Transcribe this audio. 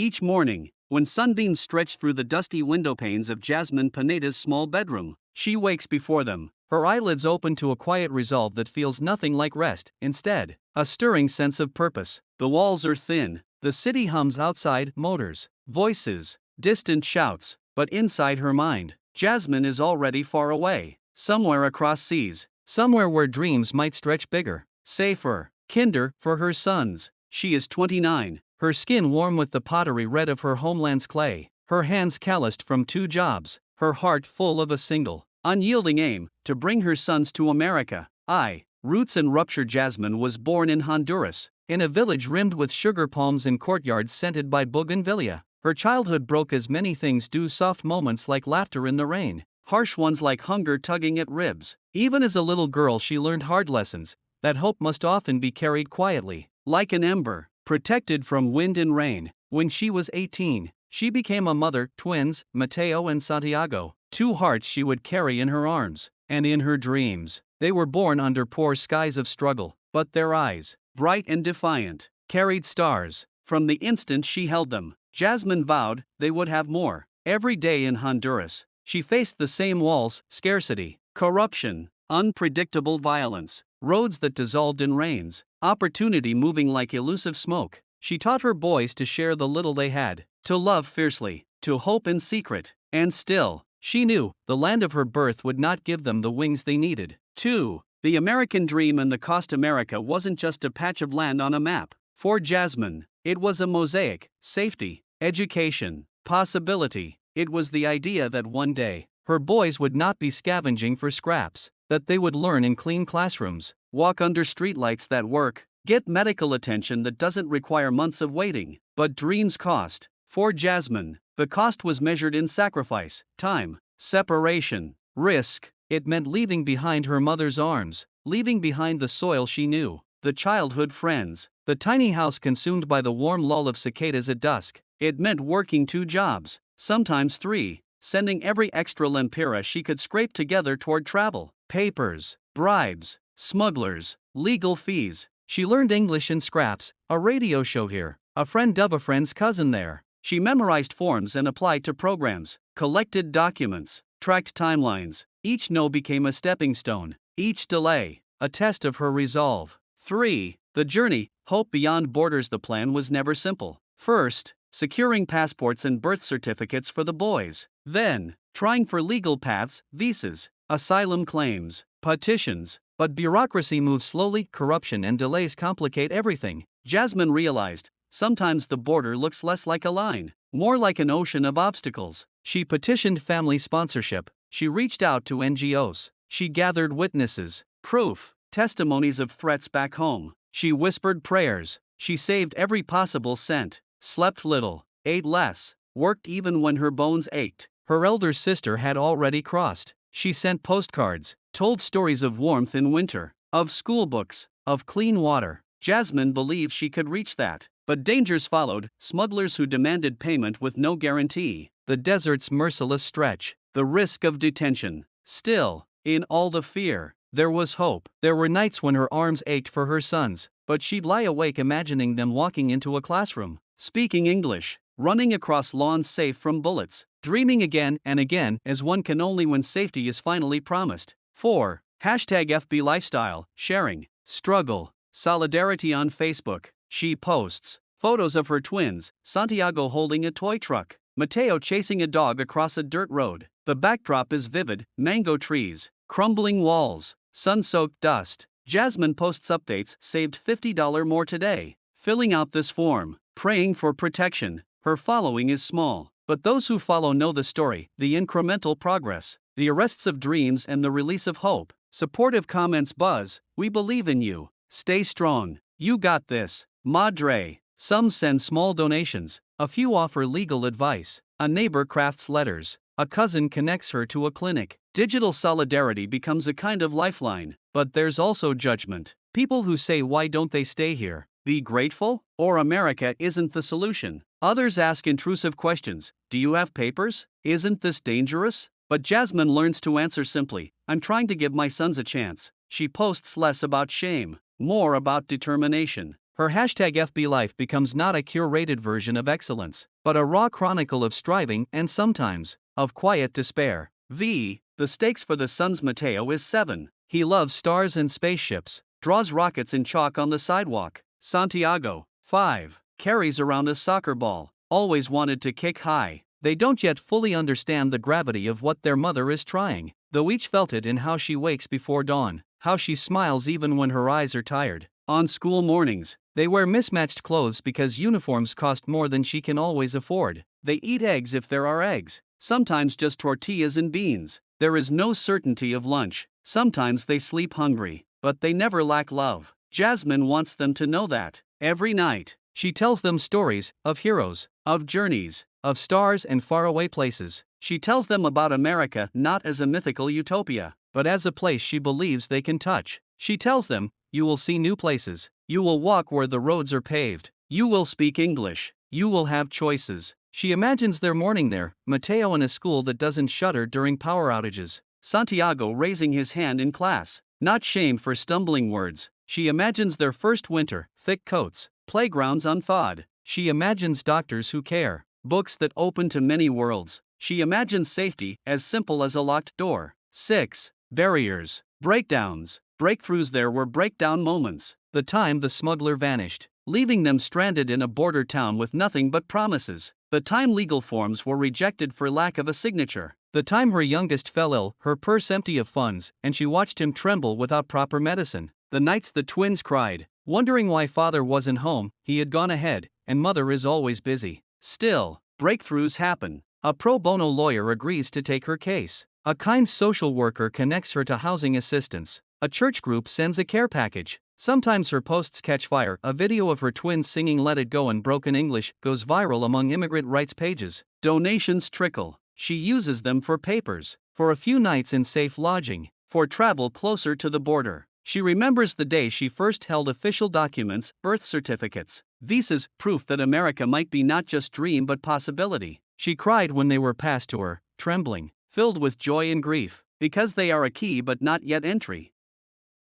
Each morning, when sunbeams stretch through the dusty window panes of Jasmine Pineda's small bedroom, she wakes before them, her eyelids open to a quiet resolve that feels nothing like rest, instead, a stirring sense of purpose. The walls are thin, the city hums outside, motors, voices, distant shouts, but inside her mind, Jasmine is already far away, somewhere across seas, somewhere where dreams might stretch bigger, safer, kinder, for her sons. She is 29, her skin warm with the pottery red of her homeland's clay, her hands calloused from 2 jobs, her heart full of a single, unyielding aim, to bring her sons to America. Roots and rupture. Jasmine was born in Honduras, in a village rimmed with sugar palms and courtyards scented by bougainvillea. Her childhood broke as many things do, soft moments like laughter in the rain, harsh ones like hunger tugging at ribs. Even as a little girl she learned hard lessons, that hope must often be carried quietly, like an ember, protected from wind and rain. When she was 18, she became a mother, twins, Mateo and Santiago, 2 hearts she would carry in her arms, and in her dreams. They were born under poor skies of struggle, but their eyes, bright and defiant, carried stars. From the instant she held them, Jasmine vowed they would have more. Every day in Honduras, she faced the same walls: scarcity, corruption, unpredictable violence, roads that dissolved in rains, opportunity moving like elusive smoke. She taught her boys to share the little they had, to love fiercely, to hope in secret, and still, she knew, the land of her birth would not give them the wings they needed. 2. The American dream and the cost. America wasn't just a patch of land on a map. For Jasmine, it was a mosaic: safety, education, possibility. It was the idea that one day, her boys would not be scavenging for scraps, that they would learn in clean classrooms, walk under streetlights that work, get medical attention that doesn't require months of waiting. But dreams cost. For Jasmine, the cost was measured in sacrifice, time, separation, risk. It meant leaving behind her mother's arms, leaving behind the soil she knew, the childhood friends, the tiny house consumed by the warm lull of cicadas at dusk. It meant working 2 jobs, sometimes 3, sending every extra lempira she could scrape together toward travel, papers, bribes, smugglers, legal fees. She learned English in scraps, a radio show here, a friend of a friend's cousin there. She memorized forms and applied to programs, collected documents, tracked timelines. Each no became a stepping stone, each delay, a test of her resolve. 3. The journey, hope beyond borders. The plan was never simple. First, securing passports and birth certificates for the boys. Then, trying for legal paths, visas, asylum claims, petitions. But bureaucracy moves slowly, corruption and delays complicate everything. Jasmine realized, sometimes the border looks less like a line, more like an ocean of obstacles. She petitioned family sponsorship. She reached out to NGOs. She gathered witnesses, proof, testimonies of threats back home. She whispered prayers. She saved every possible cent, slept little, ate less, worked even when her bones ached. Her elder sister had already crossed. She sent postcards, told stories of warmth in winter, of school books, of clean water. Jasmine believed she could reach that. But dangers followed: smugglers who demanded payment with no guarantee, the desert's merciless stretch, the risk of detention. Still, in all the fear, there was hope. There were nights when her arms ached for her sons, but she'd lie awake imagining them walking into a classroom, speaking English, running across lawns safe from bullets, dreaming again and again, as one can only when safety is finally promised. 4. #FB Lifestyle, sharing, struggle, solidarity. On Facebook, she posts photos of her twins, Santiago holding a toy truck, Mateo chasing a dog across a dirt road. The backdrop is vivid: mango trees, crumbling walls, sun-soaked dust. Jasmine posts updates: saved $50 more today. Filling out this form, praying for protection. Her following is small, but those who follow know the story, the incremental progress, the arrests of dreams and the release of hope. Supportive comments buzz: we believe in you. Stay strong. You got this. Madre. Some send small donations, a few offer legal advice, a neighbor crafts letters, a cousin connects her to a clinic. Digital solidarity becomes a kind of lifeline, but there's also judgment. People who say, why don't they stay here? Be grateful? Or America isn't the solution. Others ask intrusive questions: do you have papers? Isn't this dangerous? But Jasmine learns to answer simply: I'm trying to give my sons a chance. She posts less about shame, more about determination. Her hashtag FB life becomes not a curated version of excellence, but a raw chronicle of striving and sometimes, of quiet despair. The stakes for the son's Mateo is 7. He loves stars and spaceships, draws rockets in chalk on the sidewalk. Santiago, 5. Carries around a soccer ball, always wanted to kick high. They don't yet fully understand the gravity of what their mother is trying, though each felt it in how she wakes before dawn, how she smiles even when her eyes are tired. On school mornings, they wear mismatched clothes because uniforms cost more than she can always afford. They eat eggs if there are eggs, sometimes just tortillas and beans. There is no certainty of lunch. Sometimes they sleep hungry, but they never lack love. Jasmine wants them to know that. Every night, she tells them stories of heroes, of journeys, of stars and faraway places. She tells them about America not as a mythical utopia, but as a place she believes they can touch. She tells them, you will see new places, you will walk where the roads are paved, you will speak English, you will have choices. She imagines their morning there, Mateo in a school that doesn't shudder during power outages, Santiago raising his hand in class, not shamed for stumbling words. She imagines their first winter, thick coats, playgrounds unthawed. She imagines doctors who care, books that open to many worlds. She imagines safety as simple as a locked door. 6. Barriers, breakdowns, breakthroughs. There were breakdown moments. The time the smuggler vanished, leaving them stranded in a border town with nothing but promises. The time legal forms were rejected for lack of a signature. The time her youngest fell ill, her purse empty of funds, and she watched him tremble without proper medicine. The nights the twins cried, wondering why father wasn't home. He had gone ahead, and mother is always busy. Still, breakthroughs happen. A pro bono lawyer agrees to take her case. A kind social worker connects her to housing assistance. A church group sends a care package. Sometimes her posts catch fire. A video of her twins singing Let It Go in broken English goes viral among immigrant rights pages. Donations trickle. She uses them for papers, for a few nights in safe lodging, for travel closer to the border. She remembers the day she first held official documents, birth certificates, visas, proof that America might be not just dream but possibility. She cried when they were passed to her, trembling, filled with joy and grief, because they are a key but not yet entry.